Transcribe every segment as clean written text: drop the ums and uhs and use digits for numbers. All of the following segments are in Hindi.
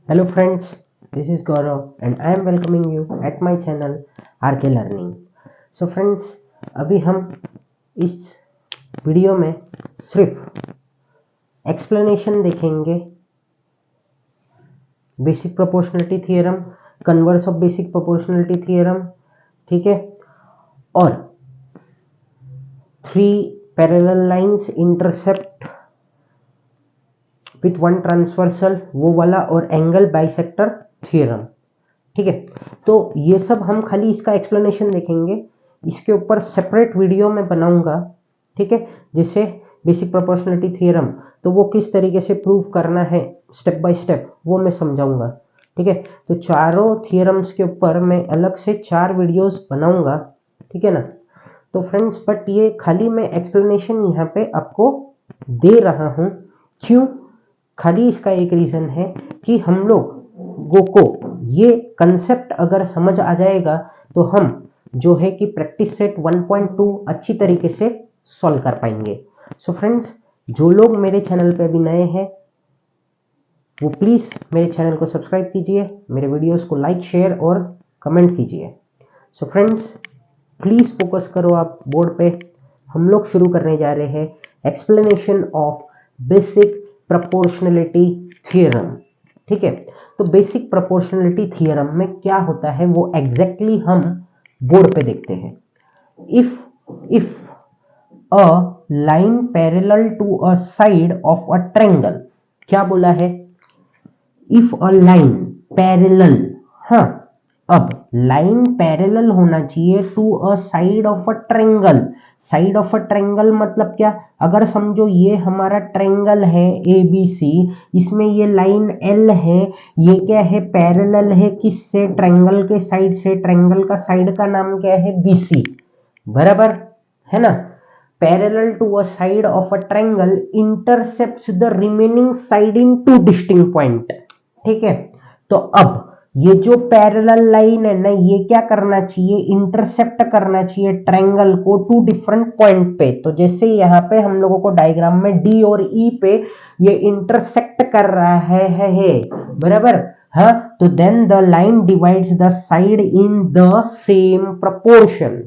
Hello friends, this is Gaurav and I am welcoming you at my channel RK Learning. So friends, अभी हम इस वीडियो में सिर्फ एक्सप्लेनेशन देखेंगे basic proportionality theorem, converse of basic proportionality theorem, ठीक है, और 3 parallel lines intersect with one transversal वो वाला, और एंगल बाइसेक्टर थ्योरम, ठीक है। तो ये सब हम खाली इसका एक्सप्लेनेशन देखेंगे, इसके ऊपर सेपरेट वीडियो में बनाऊंगा, ठीक है। जैसे बेसिक प्रोपोर्शनलिटी थ्योरम तो वो किस तरीके से प्रूव करना है स्टेप बाय स्टेप वो मैं समझाऊंगा, ठीक है। तो चारों थ्योरम्स के ऊपर मैं अलग से 4 वीडियोस बनाऊंगा, ठीक है ना। तो फ्रेंड्स, बट ये खाली मैं एक्सप्लेनेशन यहाँ पे आपको दे रहा हूँ, क्यों? खाली इसका एक रीजन है कि हम लोगों को ये कंसेप्ट अगर समझ आ जाएगा तो हम जो है कि प्रैक्टिस सेट 1.2 अच्छी तरीके से सॉल्व कर पाएंगे। सो फ्रेंड्स, जो लोग मेरे चैनल पे अभी नए हैं वो प्लीज मेरे चैनल को सब्सक्राइब कीजिए, मेरे वीडियोस को लाइक, शेयर और कमेंट कीजिए। सो फ्रेंड्स, प्लीज फोकस करो आप बोर्ड पे। हम लोग शुरू करने जा रहे हैं explanation of basic proportionality theorem, ठीक है। तो बेसिक प्रोपोर्शनलिटी थ्योरम में क्या होता है वो एग्जैक्टली हम बोर्ड पे देखते हैं। If a line parallel to a side of a triangle, क्या बोला है? इफ अ लाइन पैरेलल, हाँ, अब लाइन पैरेलल होना चाहिए to a side of a triangle. Side of a triangle मतलब क्या? अगर समझो ये हमारा ट्रायंगल है ABC, इसमें ये लाइन L है, ये क्या है? पैरेलल है किससे? ट्रायंगल के साइड से। ट्रायंगल का साइड का नाम क्या है? BC, बराबर है ना। Parallel to a side of a triangle intersects the remaining side in 2 distinct point, ठीक है। तो अब ये जो पैरेलल लाइन है ना, ये क्या करना चाहिए? इंटरसेप्ट करना चाहिए ट्रायंगल को 2 डिफरेंट पॉइंट पे। तो जैसे यहाँ पे हम लोगों को डायग्राम में D और E पे ये इंटरसेक्ट कर रहा है बराबर, हाँ। तो then the line divides the side in the same proportion.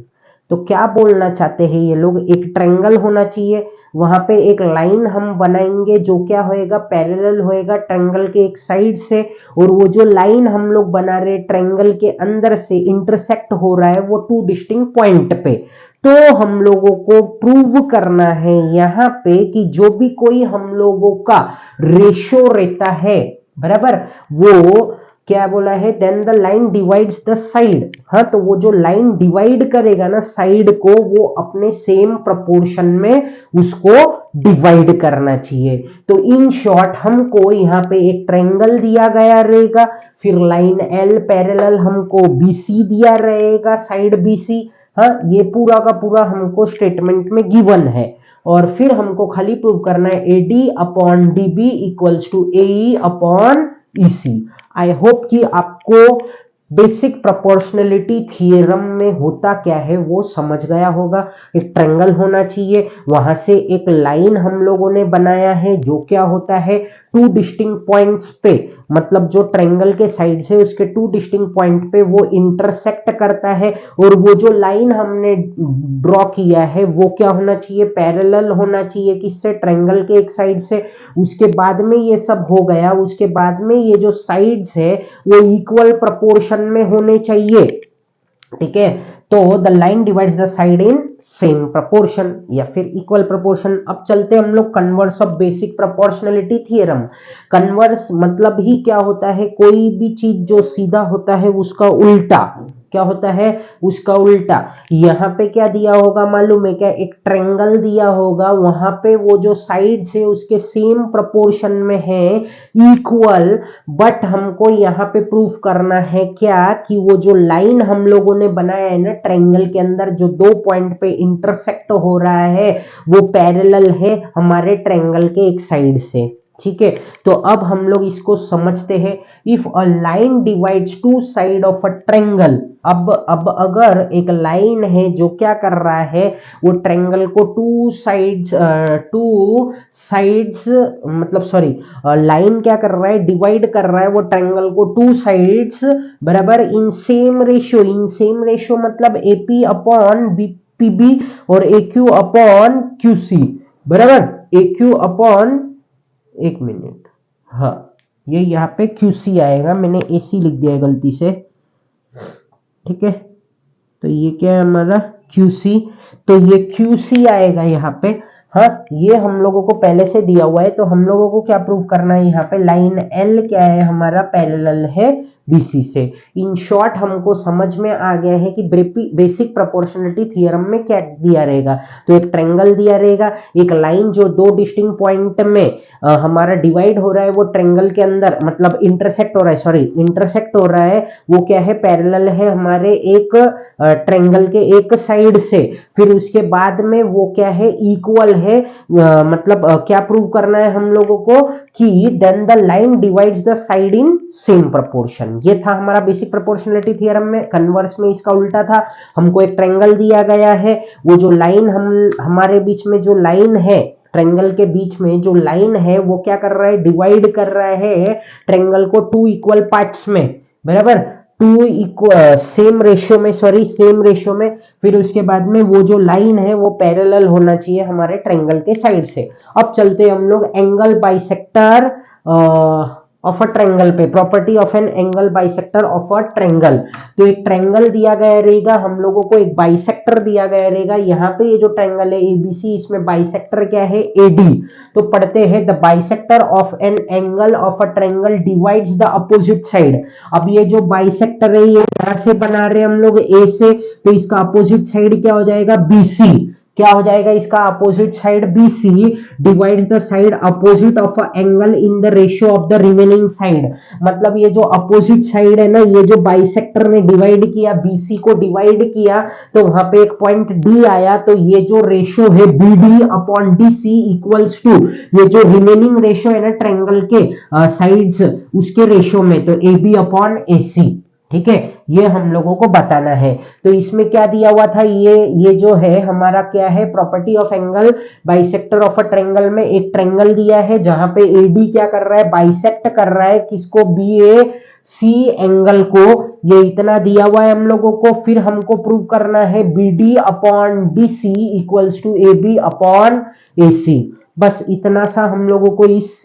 तो क्या बोलना चाहते हैं ये लोग? एक ट्रायंगल होना चाहिए, वहां पे एक लाइन हम बनाएंगे जो क्या होएगा? पैरेलल होएगा ट्रायंगल के एक साइड से, और वो जो लाइन हम लोग बना रहे ट्रायंगल के अंदर से इंटरसेक्ट हो रहा है वो 2 डिस्टिंक्ट पॉइंट पे। तो हम लोगों को प्रूव करना है यहाँ पे कि जो भी कोई हम लोगों का रेशो रहता है, बराबर, वो क्या बोला है? Then the line divides the side. हाँ, तो वो जो लाइन डिवाइड करेगा ना साइड को, वो अपने सेम प्रोपोर्शन में उसको डिवाइड करना चाहिए। तो इन शॉर्ट हमको यहाँ पे एक ट्रायंगल दिया गया रहेगा, फिर लाइन L पैरेलल हमको BC दिया रहेगा, साइड BC। हाँ, ये पूरा का पूरा हमको स्टेटमेंट में गिवन है, और फिर हमको खाली प्रूव करना है AD upon DB equals to AE upon EC। I hope कि आपको बेसिक प्रोपोर्शनलिटी थ्योरम में होता क्या है वो समझ गया होगा। एक ट्रायंगल होना चाहिए, वहां से एक लाइन हम लोगों ने बनाया है जो क्या होता है? 2 डिस्टिंक्ट पॉइंट्स पे, मतलब जो ट्रायंगल के साइड से उसके 2 डिस्टिंक्ट पॉइंट पे वो इंटरसेक्ट करता है, और वो जो लाइन हमने ड्रॉ किया है वो क्या होना चाहिए? पैरेलल होना चाहिए किससे? ट्रायंगल के एक साइड से। उसके बाद में ये सब हो गया, उसके बाद में ये जो साइड्स है वो इक्वल प्रोपोर्शन में होने चाहिए, ठीक है। तो the line divides the side in same proportion या फिर इक्वल प्रोपोर्शन। अब चलते हम लोग converse of basic proportionality theorem. Converse मतलब ही क्या होता है? कोई भी चीज जो सीधा होता है उसका उल्टा। क्या होता है? उसका उल्टा। यहाँ पे क्या दिया होगा मालूम है क्या? एक ट्रायंगल दिया होगा, वहां पे वो जो साइड्स है उसके सेम प्रोपोर्शन में है, इक्वल, बट हमको यहाँ पे प्रूफ करना है क्या? कि वो जो लाइन हम लोगों ने बनाया है ना ट्रायंगल के अंदर, जो 2 पॉइंट पे इंटरसेक्ट हो रहा है, वो पैरेलल है हमारे ट्रायंगल के एक साइड से, ठीक है, तो अब हम लोग इसको समझते हैं। If a line divides two side of a triangle, अब अगर एक लाइन है जो क्या कर रहा है, वो ट्रायंगल को टू साइड्स मतलब सॉरी, लाइन क्या कर रहा है, डिवाइड कर रहा है वो ट्रायंगल को टू साइड्स, बराबर, इन सेम रेशियो मतलब एपी अपॉन पीबी और एक्यू अपॉन क्यूसी, बराबर, एक्यू अपॉन, एक मिनट, हाँ, ये यहाँ पे QC आएगा, मैंने AC लिख दिया है गलती से, ठीक है, तो ये क्या है हमारा QC, तो ये QC आएगा यहाँ पे। हाँ, ये हम लोगों को पहले से दिया हुआ है, तो हम लोगों को क्या प्रूव करना है, यहाँ पे लाइन L क्या है हमारा, पैरेलल है BC से। इन शॉर्ट हमको समझ में आ गया है कि बेसिक प्रोपोर्शनलिटी थ्योरम में क्या दिया रहेगा, तो एक ट्रायंगल दिया रहेगा, एक लाइन जो दो डिस्टिंक्ट पॉइंट में हमारा डिवाइड हो रहा है, वो ट्रायंगल के अंदर मतलब इंटरसेक्ट हो रहा है, वो क्या है, पैरेलल है हमारे एक ट्रायंगल के एक साइड से, फिर उसके बाद में वो क्या है, इक्वल है, मतलब क्या प्रूव करना है हम लोगों को कि then the line divides the side in same proportion. ये था हमारा बेसिक प्रोपोर्शनलिटी थ्योरम में। कन्वर्स में इसका उल्टा था, हमको एक ट्रायंगल दिया गया है, वो जो लाइन हमारे बीच में जो लाइन है, ट्रायंगल के बीच में जो लाइन है, वो क्या कर रहा है, डिवाइड कर रहा है ट्रायंगल को टू इक्वल पार्ट्स में, बराबर, सेम रेशियो में, फिर उसके बाद में वो जो लाइन है वो पैरेलल होना चाहिए हमारे ट्रायंगल के साइड से। अब चलते हैं हम लोग angle bisector of a triangle पे, property of an angle bisector of a triangle. तो एक ट्रायंगल दिया गया रहेगा, हम लोगों को एक बाइसेक्टर दिया गया रहेगा, यहाँ पे ये जो ट्रायंगल है ABC, इसमें बाइसेक्टर क्या है, AD। तो पढ़ते हैं, the bisector of an angle of a triangle divides the opposite side. अब ये जो बाइसेक्टर है, ये यहां से बना रहे हैं हम लोग A से, तो इसका अपोजिट साइड क्या हो जाएगा, BC। क्या हो जाएगा इसका opposite side, BC divides the side opposite of a angle in the ratio of the remaining side. मतलब ये जो अपोजिट साइड है ना, ये जो बाइसेक्टर ने डिवाइड किया, BC को डिवाइड किया, तो वहां पे एक पॉइंट D आया, तो ये जो रेशियो है BD upon DC equals to ये जो रिमेनिंग रेशियो है ना ट्रायंगल के साइड्स, उसके रेशियो में, तो AB अपॉन AC। ठीक है, ये हम लोगों को बताना है। तो इसमें क्या दिया हुआ था, ये जो है हमारा क्या है, property of angle bisector of a triangle में एक ट्रायंगल दिया है जहां पे AD क्या कर रहा है, बाइसेक्ट कर रहा है किसको, BAC एंगल को, ये इतना दिया हुआ है हम लोगों को। फिर हमको प्रूव करना है BD upon DC equals to AB upon AC। बस इतना सा हम लोगों को इस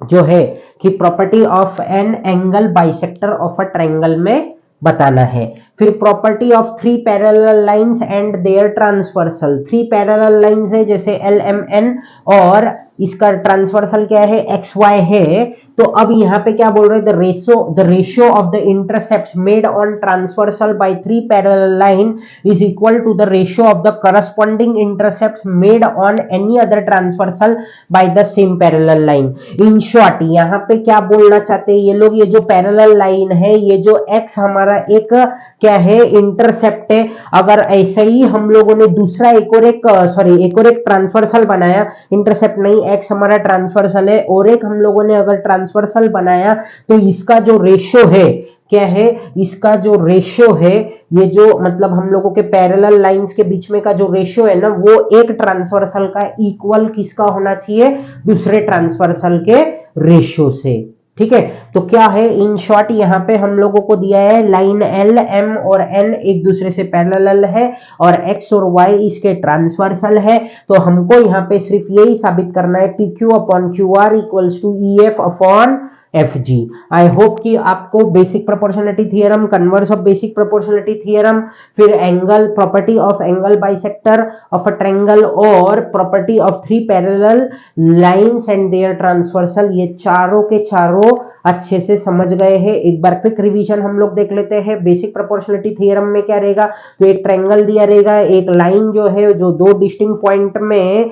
जो है कि property of an angle bisector of a triangle में बताना है। फिर property of three parallel lines and their transversal. Three parallel lines है जैसे LMN, और इसका ट्रांसवर्सल क्या है, XY है। तो अब यहाँ पे क्या बोल रहे हैं, the ratio of the intercepts made on transversal by three parallel line is equal to the ratio of the corresponding intercepts made on any other transversal by the same parallel line. In short यहाँ पे क्या बोलना चाहते हैं ये लोग, ये जो पैरेलल लाइन है, ये जो X हमारा एक क्या है, इंटरसेप्ट है। अगर ऐसे ही हम लोगों ने दूसरा एक और एक ट्रांसवर्सल बनाया, इंटरसेप्ट नहीं, X हमारा ट्रांसवर्सल है, और एक हम लोगों ने अगर ट्रांसवर्सल बनाया, तो इसका जो रेशियो है क्या है, इसका जो रेशियो है, ये जो मतलब हम लोगों के पैरेलल लाइंस के बीच में का जो रेशियो है ना, वो एक ट्रांसवर्सल का इक्वल किसका होना चाहिए, दूसरे ट्रांसवर्सल के रेशियो से। ठीक है, तो क्या है, इन शॉर्ट यहाँ पे हम लोगों को दिया है लाइन L, M और N एक दूसरे से पैरेलल है, और X और Y इसके ट्रांसवर्सल है। तो हमको यहाँ पे सिर्फ यही साबित करना है PQ upon QR equals to EF upon FG। I hope कि आपको basic proportionality theorem, converse of basic proportionality theorem, फिर angle, property of angle bisector of a triangle, और property of three parallel lines and their transversal, ये चारों के चारों अच्छे से समझ गए हैं। एक बार क्विक रिवीजन हम लोग देख लेते हैं। बेसिक प्रोपोर्शनलिटी थियरम में क्या रहेगा, तो एक ट्रायंगल दिया रहेगा, एक लाइन जो है जो दो डिस्टिंक्ट पॉइंट में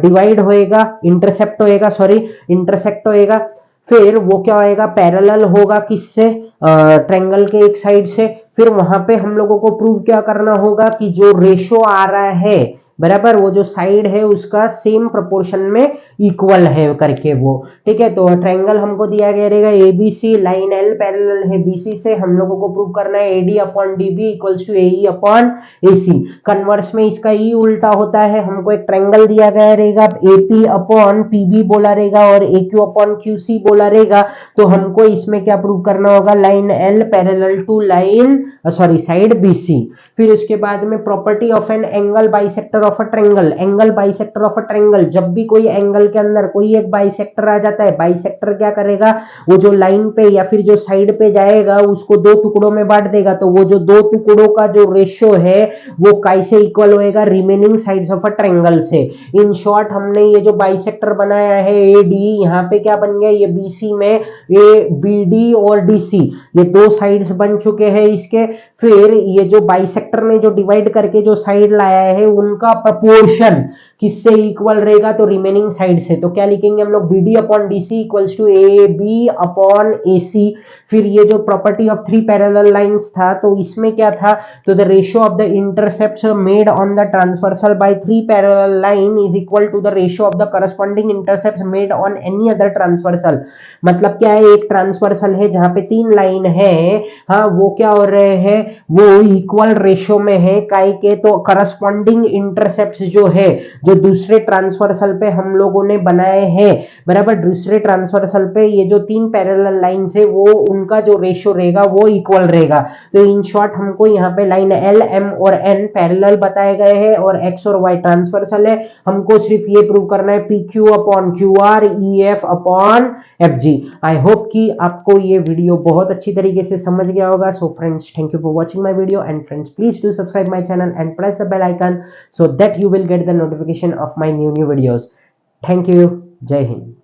डिवाइड होएगा, इंटरसेक्ट होएगा, फिर वो क्या होएगा, पैरेलल होगा किससे, ट्रायंगल के एक साइड से। फिर वहां पे हम लोगों को प्रूव क्या करना होगा कि जो रेशो आ रहा है बराबर, वो जो साइड है उसका सेम प्रोपोर्शन में इक्वल है करके वो, ठीक है। तो ट्रायंगल हमको दिया गया रहेगा एबीसी, लाइन एल पैरेलल है बीसी से, हम लोगों को प्रूव करना है AD upon DB equals to AE upon AC. Converse में इसका ई उल्टा होता है, हमको एक ट्रायंगल दिया गया रहेगा, एपी अपॉन पीबी बोला रहेगा और एक्यू अपॉन क्यूसी बोला रहेगा। तो हमको इसमें क्या प्रूव करना होगा, line L parallel to line side BC. फिर उसके बाद में property of an angle bisector of a triangle, angle bisector of a triangle, जब भी कोई एंगल के अंदर कोई एक बाइसेक्टर आ जाता है, बाइसेक्टर क्या करेगा, वो जो लाइन पे या फिर जो साइड पे जाएगा उसको दो टुकड़ों में बांट देगा। तो वो जो दो टुकड़ों का जो रेशियो है वो कैसे इक्वल होएगा, remaining sides of a triangle से। इन शॉर्ट हमने ये जो बाइसेक्टर बनाया है ए डी, यहाँ पे क्या बन गया, ये बीसी में ए बी डी और डीसी, ये दो साइड्स बन चुके हैं इसके। फिर ये जो बाइसेक्टर ने जो डिवाइड करके जो साइड लाया है उनका प्रोपोर्शन किससे इक्वल रहेगा, तो रिमेनिंग साइड से। तो क्या लिखेंगे हम लोग, B D upon D C equals to A B upon A C. फिर ये जो property of three parallel lines था, तो इसमें क्या था, तो the ratio of the intercepts made on the transversal by three parallel line is equal to the ratio of the corresponding intercepts made on any other transversal. मतलब क्या है, एक ट्रांसवर्सल है जहां पे तीन लाइन है, हाँ वो क्या हो रहे हैं, वो इक्वल रेशियो में है काय के, तो करस्पॉन्डिंग इंटरसेप्ट्स जो है, जो दूसरे ट्रांसवर्सल पे हम लोगों ने बनाए हैं, बराबर, दूसरे ट्रांसवर्सल पे ये जो तीन पैरेलल लाइंस है वो उनका जो रेशियो रहेगा वो इक्वल रहेगा। तो इन शॉर्ट हमको यहाँ पे लाइन एल एम और एन पैरेलल बताए गए हैं और एक्स और वाई ट्रांसवर्सल है। हमको सिर्फ ये प्रूव करना है P Q upon Q R, E F upon F G. आई होप कि आपको ये वीडियो बहुत अच्छी तरीके से समझ गया होगा। So friends, thank you for watching my video and friends please do subscribe my channel and press the bell icon so that you will get the notification of my new videos. Thank you. Jai Hind.